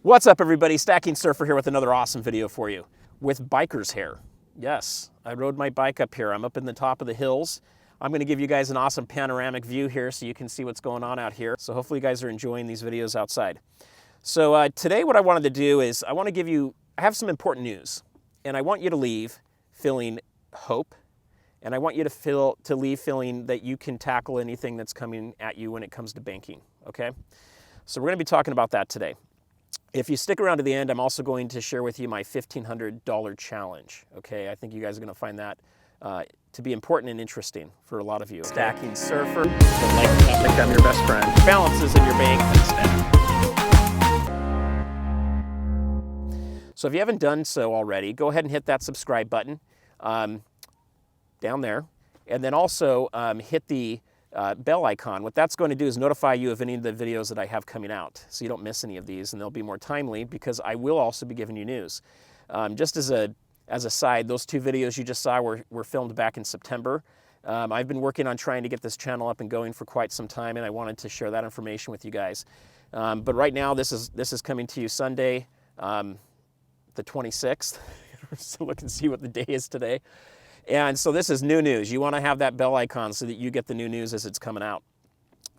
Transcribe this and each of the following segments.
What's up, everybody? StackingSurfer here with another awesome video for you with biker's hair. Yes, I rode my bike up here. I'm up in the top of the hills. I'm going to give you guys an awesome panoramic view here so you can see what's going on out here. So hopefully you guys are enjoying these videos outside. So today what I wanted to do is I have some important news, and I want you to leave feeling hope, and I want you to leave feeling that you can tackle anything that's coming at you when it comes to banking, okay? So we're going to be talking about that today. If you stick around to the end, I'm also going to share with you my $1,500 challenge, okay? I think you guys are going to find that to be important and interesting for a lot of you. StackingSurfer, like I'm your best friend. Balances in your bank and stack. So if you haven't done so already, go ahead and hit that subscribe button down there, and then also hit the bell icon. What that's going to do is notify you of any of the videos that I have coming out, so you don't miss any of these, and they'll be more timely because I will also be giving you news. Just as a side, those two videos you just saw were filmed back in September. I've been working on trying to get this channel up and going for quite some time, and I wanted to share that information with you guys. But right now, this is coming to you Sunday, the 26th. So look and see what the day is today. And so this is new news. You want to have that bell icon so that you get the new news as it's coming out.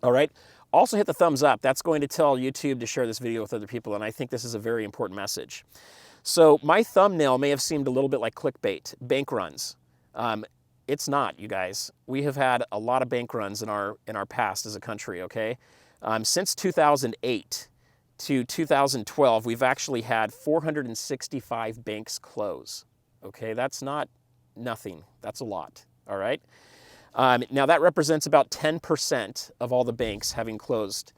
All right. Also hit the thumbs up. That's going to tell YouTube to share this video with other people, and I think this is a very important message. So my thumbnail may have seemed a little bit like clickbait, bank runs. It's not, you guys. We have had a lot of bank runs in our past as a country, okay? Since 2008 to 2012, we've actually had 465 banks close, okay? That's not nothing. That's a lot, all right? Now that represents about 10% of all the banks having closed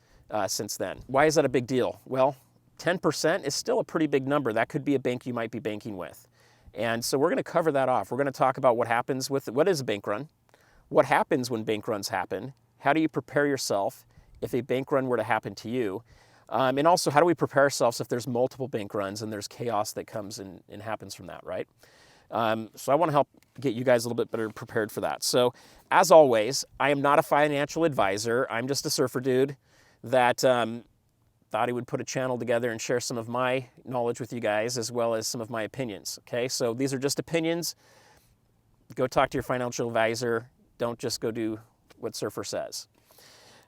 since then. Why is that a big deal? Well, 10% is still a pretty big number. That could be a bank you might be banking with. And so we're going to cover that off. We're going to talk about what happens with, what is a bank run? What happens when bank runs happen? How do you prepare yourself if a bank run were to happen to you? And also, how do we prepare ourselves if there's multiple bank runs and there's chaos that comes and happens from that, right? So I want to help get you guys a little bit better prepared for that. So as always, I am not a financial advisor. I'm just a surfer dude that thought he would put a channel together and share some of my knowledge with you guys as well as some of my opinions. Okay, so these are just opinions. Go talk to your financial advisor. Don't just go do what Surfer says.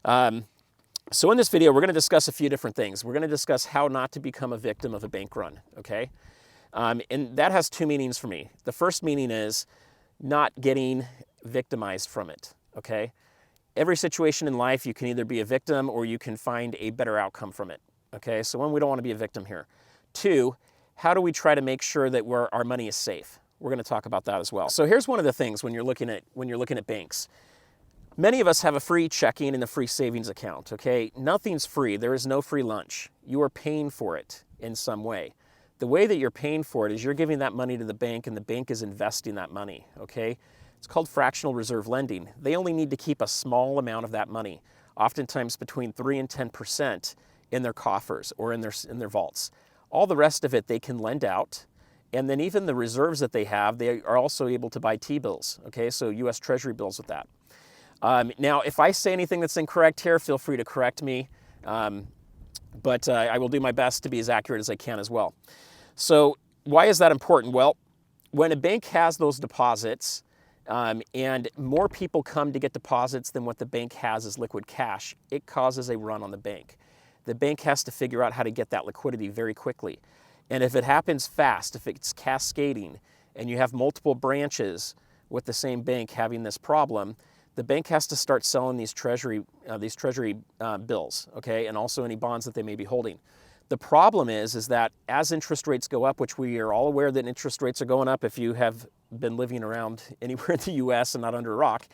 So in this video, we're going to discuss a few different things. We're going to discuss how not to become a victim of a bank run, okay? And that has two meanings for me. The first meaning is not getting victimized from it, okay? Every situation in life, you can either be a victim or you can find a better outcome from it, okay? So one, we don't want to be a victim here. Two, how do we try to make sure that our money is safe? We're going to talk about that as well. So here's one of the things when you're looking at banks. Many of us have a free checking and a free savings account, okay? Nothing's free. There is no free lunch. You are paying for it in some way. The way that you're paying for it is you're giving that money to the bank and the bank is investing that money, okay? It's called fractional reserve lending. They only need to keep a small amount of that money, oftentimes between 3 and 10% in their coffers or in their vaults. All the rest of it they can lend out, and then even the reserves that they have, they are also able to buy T-bills, okay? So U.S. Treasury bills with that. Now, if I say anything that's incorrect here, feel free to correct me, but I will do my best to be as accurate as I can as well. So why is that important? Well, when a bank has those deposits and more people come to get deposits than what the bank has as liquid cash, it causes a run on the bank. The bank has to figure out how to get that liquidity very quickly. And if it happens fast, if it's cascading, and you have multiple branches with the same bank having this problem, the bank has to start selling these treasury bills, okay, and also any bonds that they may be holding. The problem is that as interest rates go up, which we are all aware that interest rates are going up if you have been living around anywhere in the U.S. and not under a rock,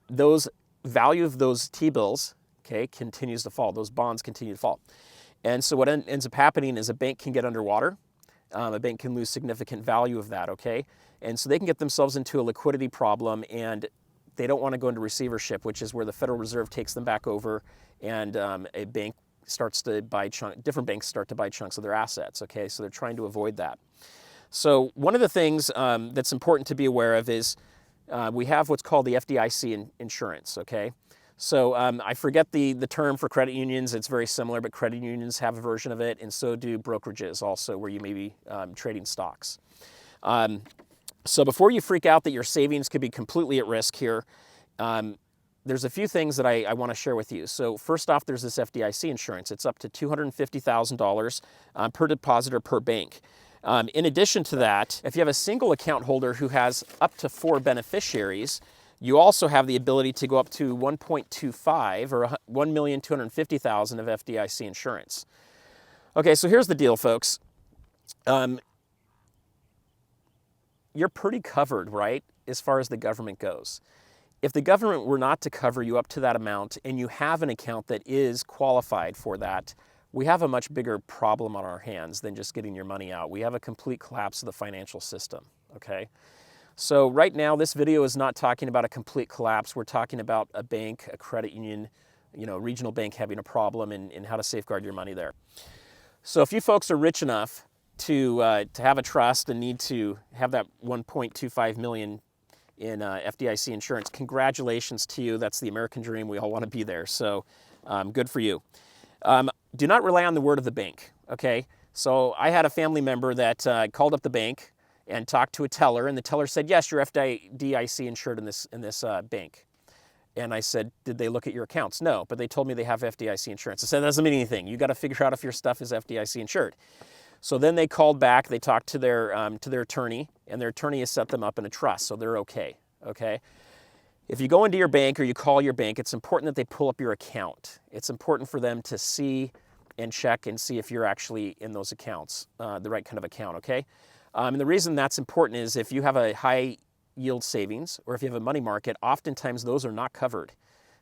those value of those T-bills, okay, continues to fall. Those bonds continue to fall. And so what ends up happening is a bank can get underwater. A bank can lose significant value of that, okay? And so they can get themselves into a liquidity problem, and they don't want to go into receivership, which is where the Federal Reserve takes them back over, and a bank starts to buy different banks start to buy chunks of their assets, okay? So they're trying to avoid that. So one of the things that's important to be aware of is we have what's called the FDIC insurance, okay? So I forget the term for credit unions. It's very similar, but credit unions have a version of it, and so do brokerages also, where you may be trading stocks. So before you freak out that your savings could be completely at risk here, there's a few things that I want to share with you. So first off, there's this FDIC insurance. It's up to $250,000 per depositor per bank. In addition to that, if you have a single account holder who has up to 4 beneficiaries, you also have the ability to go up to 1.25 or 1,250,000 of FDIC insurance. Okay, so here's the deal, folks. You're pretty covered, right, as far as the government goes. If the government were not to cover you up to that amount and you have an account that is qualified for that, we have a much bigger problem on our hands than just getting your money out. We have a complete collapse of the financial system, okay? So right now, this video is not talking about a complete collapse. We're talking about a bank, a credit union, a regional bank having a problem and how to safeguard your money there. So if you folks are rich enough to have a trust and need to have that 1.25 million in FDIC insurance, congratulations to you. That's the American dream. We all want to be there. So good for you. Do not rely on the word of the bank, okay? So I had a family member that called up the bank and talked to a teller, and the teller said, yes, you're FDIC insured in this bank. And I said, did they look at your accounts? No, but they told me they have FDIC insurance. I said, that doesn't mean anything. You got to figure out if your stuff is FDIC insured. So then they called back, they talked to their attorney, and their attorney has set them up in a trust, so they're okay, okay? If you go into your bank or you call your bank, it's important that they pull up your account. It's important for them to see and check and see if you're actually in those accounts, the right kind of account, okay? And the reason that's important is if you have a high yield savings or if you have a money market, oftentimes those are not covered.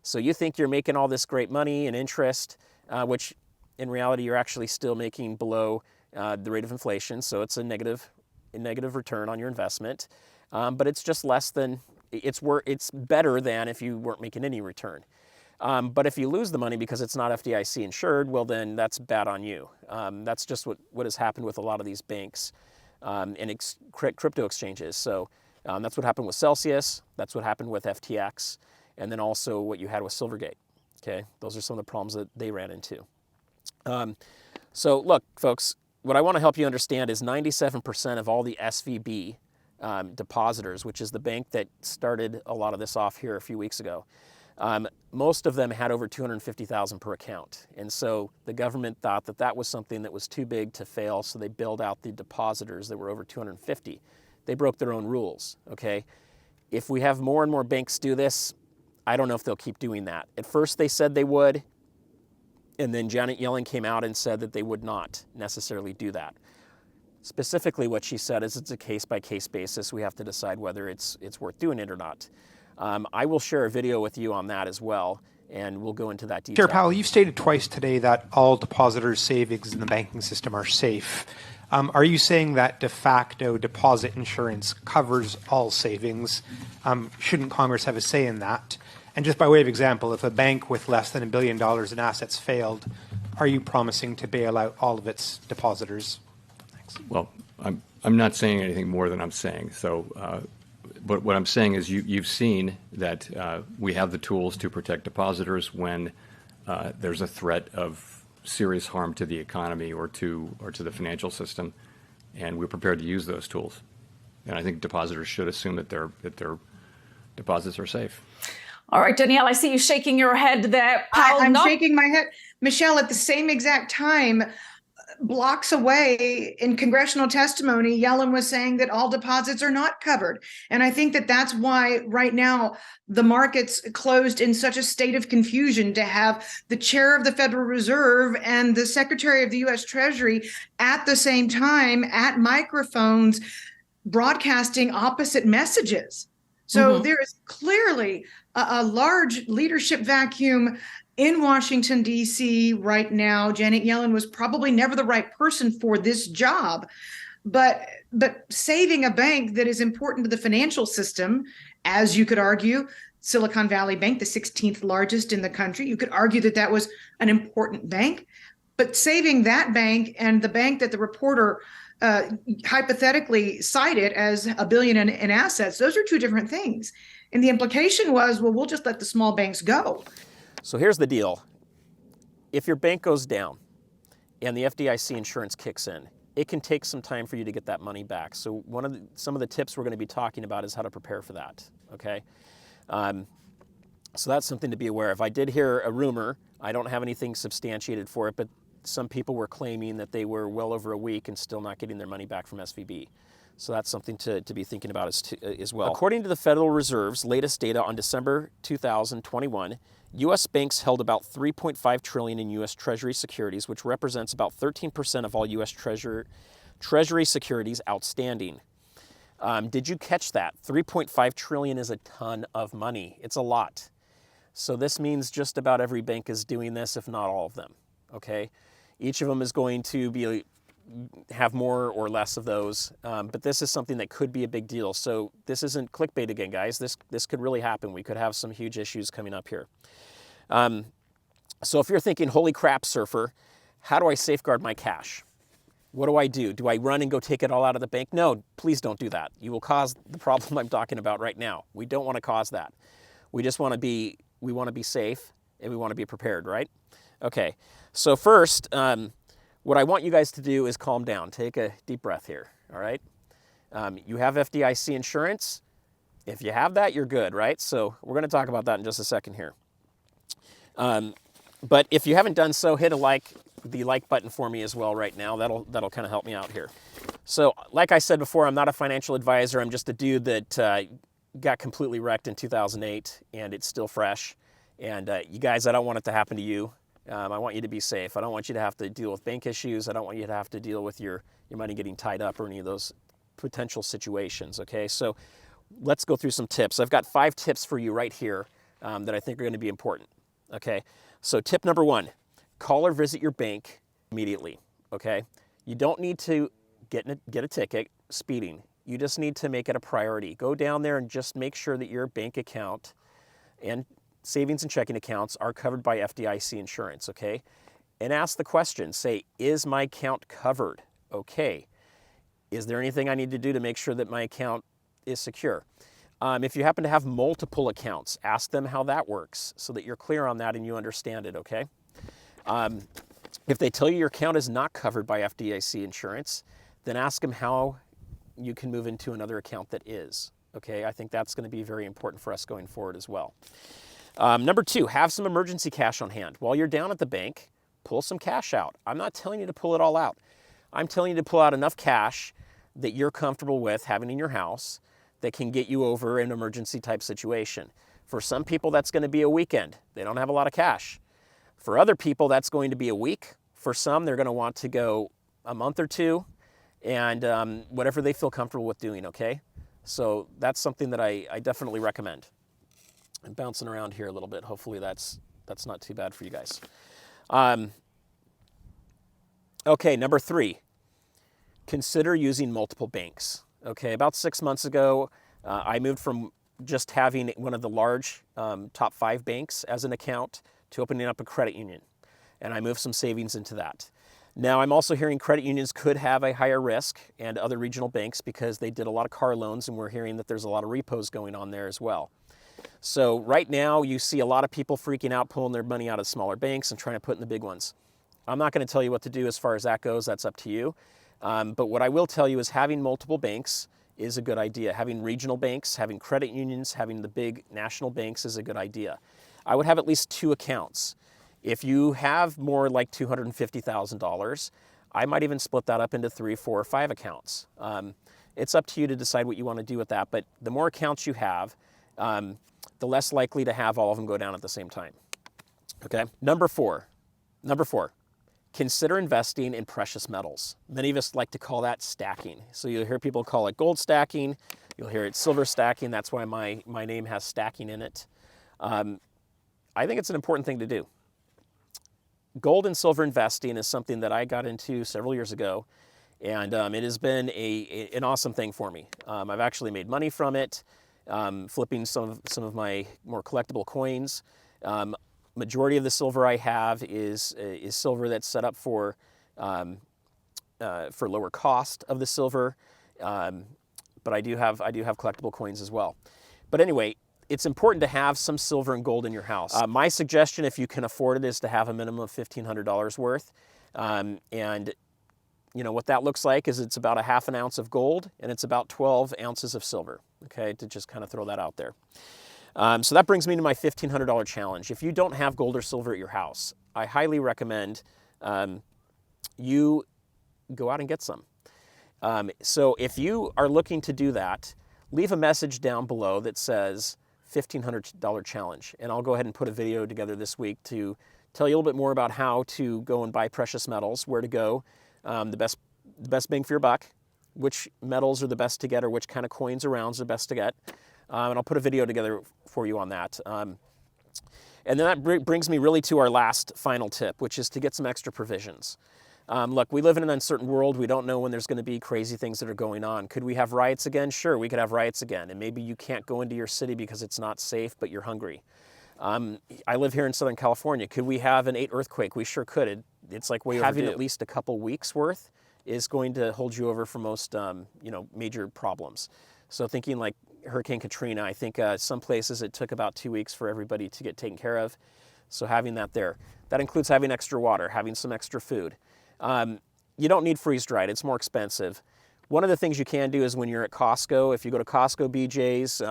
So you think you're making all this great money and interest, which in reality you're actually still making below the rate of inflation, so it's a negative return on your investment, but it's just less than, it's better than if you weren't making any return. But if you lose the money because it's not FDIC insured, well then that's bad on you. That's just what has happened with a lot of these banks and crypto exchanges. So that's what happened with Celsius, that's what happened with FTX, and then also what you had with Silvergate. Okay, those are some of the problems that they ran into. So look, folks, what I want to help you understand is 97% of all the SVB depositors, which is the bank that started a lot of this off here a few weeks ago, most of them had over $250,000 per account. And so the government thought that that was something that was too big to fail, so they bailed out the depositors that were over 250. They broke their own rules, okay? If we have more and more banks do this, I don't know if they'll keep doing that. At first they said they would, and then Janet Yellen came out and said that they would not necessarily do that. Specifically what she said is it's a case-by-case basis. We have to decide whether it's worth doing it or not. I will share a video with you on that as well, and we'll go into that detail. Chair Powell, you've stated twice today that all depositors' savings in the banking system are safe. Are you saying that de facto deposit insurance covers all savings? Shouldn't Congress have a say in that? And just by way of example, if a bank with less than $1 billion in assets failed, are you promising to bail out all of its depositors? Thanks. Well, I'm not saying anything more than I'm saying. So, but what I'm saying is you've seen that we have the tools to protect depositors when there's a threat of serious harm to the economy or to the financial system, and we're prepared to use those tools. And I think depositors should assume that their deposits are safe. All right, Danielle, I see you shaking your head there. I'm shaking my head. Michelle, at the same exact time, blocks away in congressional testimony, Yellen was saying that all deposits are not covered. And I think that that's why right now the market's closed in such a state of confusion to have the chair of the Federal Reserve and the Secretary of the U.S. Treasury at the same time at microphones broadcasting opposite messages. So there is clearly a large leadership vacuum in Washington, D.C. right now. Janet Yellen was probably never the right person for this job. But saving a bank that is important to the financial system, as you could argue, Silicon Valley Bank, the 16th largest in the country, you could argue that that was an important bank. But saving that bank and the bank that the reporter hypothetically cited as $1 billion in assets, those are two different things. And the implication was, well, we'll just let the small banks go. So here's the deal. If your bank goes down and the FDIC insurance kicks in, it can take some time for you to get that money back. So some of the tips we're going to be talking about is how to prepare for that, okay? So that's something to be aware of. I did hear a rumor, I don't have anything substantiated for it, but some people were claiming that they were well over a week and still not getting their money back from SVB. So that's something to be thinking about as well. According to the Federal Reserve's latest data on December 2021, U.S. banks held about $3.5 trillion in U.S. Treasury securities, which represents about 13% of all U.S. Treasury securities outstanding. Did you catch that? $3.5 trillion is a ton of money. It's a lot. So this means just about every bank is doing this, if not all of them, okay? Each of them is going to have more or less of those, but this is something that could be a big deal. So this isn't clickbait again, guys. This could really happen. We could have some huge issues coming up here. So if you're thinking, holy crap, surfer, how do I safeguard my cash? What do I do? Do I run and go take it all out of the bank? No, please don't do that. You will cause the problem I'm talking about right now. We don't want to cause that. We just want to be safe and we want to be prepared, right? Okay, so first, what I want you guys to do is calm down. Take a deep breath here, all right? You have FDIC insurance. If you have that, you're good, right? So we're going to talk about that in just a second here. But if you haven't done so, hit the like button for me as well right now. That'll kind of help me out here. So like I said before, I'm not a financial advisor. I'm just a dude that got completely wrecked in 2008, and it's still fresh. And you guys, I don't want it to happen to you. I want you to be safe. I don't want you to have to deal with bank issues. I don't want you to have to deal with your money getting tied up or any of those potential situations, okay? So let's go through some tips. I've got 5 tips for you right here that I think are going to be important, okay? So tip number 1, call or visit your bank immediately, okay? You don't need to get a ticket speeding. You just need to make it a priority. Go down there and just make sure that your bank account and savings and checking accounts are covered by FDIC insurance, okay? And ask the question, say, is my account covered? Okay. Is there anything I need to do to make sure that my account is secure? If you happen to have multiple accounts, ask them how that works so that you're clear on that and you understand it, okay? If they tell you your account is not covered by FDIC insurance, then ask them how you can move into another account that is, okay? I think that's going to be very important for us going forward as well. Number 2, have some emergency cash on hand. While you're down at the bank, pull some cash out. I'm not telling you to pull it all out. I'm telling you to pull out enough cash that you're comfortable with having in your house that can get you over an emergency type situation. For some people, that's going to be a weekend. They don't have a lot of cash. For other people, that's going to be a week. For some, they're going to want to go a month or 2 and whatever they feel comfortable with doing, okay? So that's something that I definitely recommend. I'm bouncing around here a little bit. Hopefully that's not too bad for you guys. Okay, number 3, consider using multiple banks. Okay, about 6 months ago, I moved from just having one of the large top 5 banks as an account to opening up a credit union. And I moved some savings into that. Now, I'm also hearing credit unions could have a higher risk and other regional banks because they did a lot of car loans, and we're hearing that there's a lot of repos going on there as well. So right now, you see a lot of people freaking out, pulling their money out of smaller banks and trying to put in the big ones. I'm not going to tell you what to do as far as that goes. That's up to you. But what I will tell you is having multiple banks is a good idea. Having regional banks, having credit unions, having the big national banks is a good idea. I would have at least 2 accounts. If you have more like $250,000, I might even split that up into 3, 4, or 5 accounts. It's up to you to decide what you want to do with that. But the more accounts you have, the less likely to have all of them go down at the same time. Okay. Number 4, consider investing in precious metals. Many of us like to call that stacking. So you'll hear people call it gold stacking. You'll hear it silver stacking. That's why my name has stacking in it. I think it's an important thing to do. Gold and silver investing is something that I got into several years ago, and it has been an awesome thing for me. I've actually made money from it, flipping some of my more collectible coins. Majority of the silver I have is silver that's set up for lower cost of the silver, but I do have collectible coins as well. But anyway, it's important to have some silver and gold in your house. My suggestion, if you can afford it, is to have a minimum of $1,500 worth. And you know what that looks like is it's about a half an ounce of gold and it's about 12 ounces of silver, okay, to just kind of throw that out there. So that brings me to my $1,500 challenge. If you don't have gold or silver at your house, I highly recommend you go out and get some. So if you are looking to do that, leave a message down below that says $1,500 challenge, and I'll go ahead and put a video together this week to tell you a little bit more about how to go and buy precious metals, where to go, the best bang for your buck, which metals are the best to get, or which kind of coins or rounds are best to get, and I'll put a video together for you on that. And then that brings me really to our last final tip, which is to get some extra provisions. Look, we live in an uncertain world. We don't know when there's going to be crazy things that are going on. Could we have riots again? Sure, we could have riots again. And maybe you can't go into your city because it's not safe, but you're hungry. I live here in Southern California. Could we have an 8 earthquake? We sure could. It's like way overdue. Having at least a couple weeks worth is going to hold you over for most major problems. So thinking like Hurricane Katrina, I think some places it took about 2 weeks for everybody to get taken care of. So having that there. That includes having extra water, having some extra food. You don't need freeze-dried, it's more expensive. One of the things you can do is when you're at Costco, if you go to Costco, BJ's,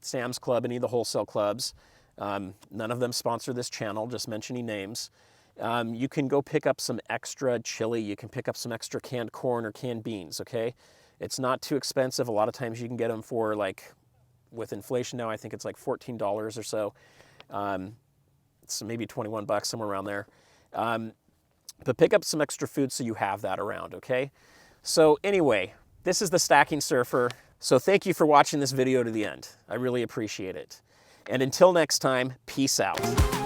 Sam's Club, any of the wholesale clubs, none of them sponsor this channel, just mentioning names, you can go pick up some extra chili, you can pick up some extra canned corn or canned beans, okay? It's not too expensive. A lot of times you can get them for like, with inflation now, I think it's like $14 or so. It's maybe 21 bucks, somewhere around there. But pick up some extra food so you have that around, okay? So anyway, this is the Stacking Surfer. So thank you for watching this video to the end. I really appreciate it. And until next time, peace out.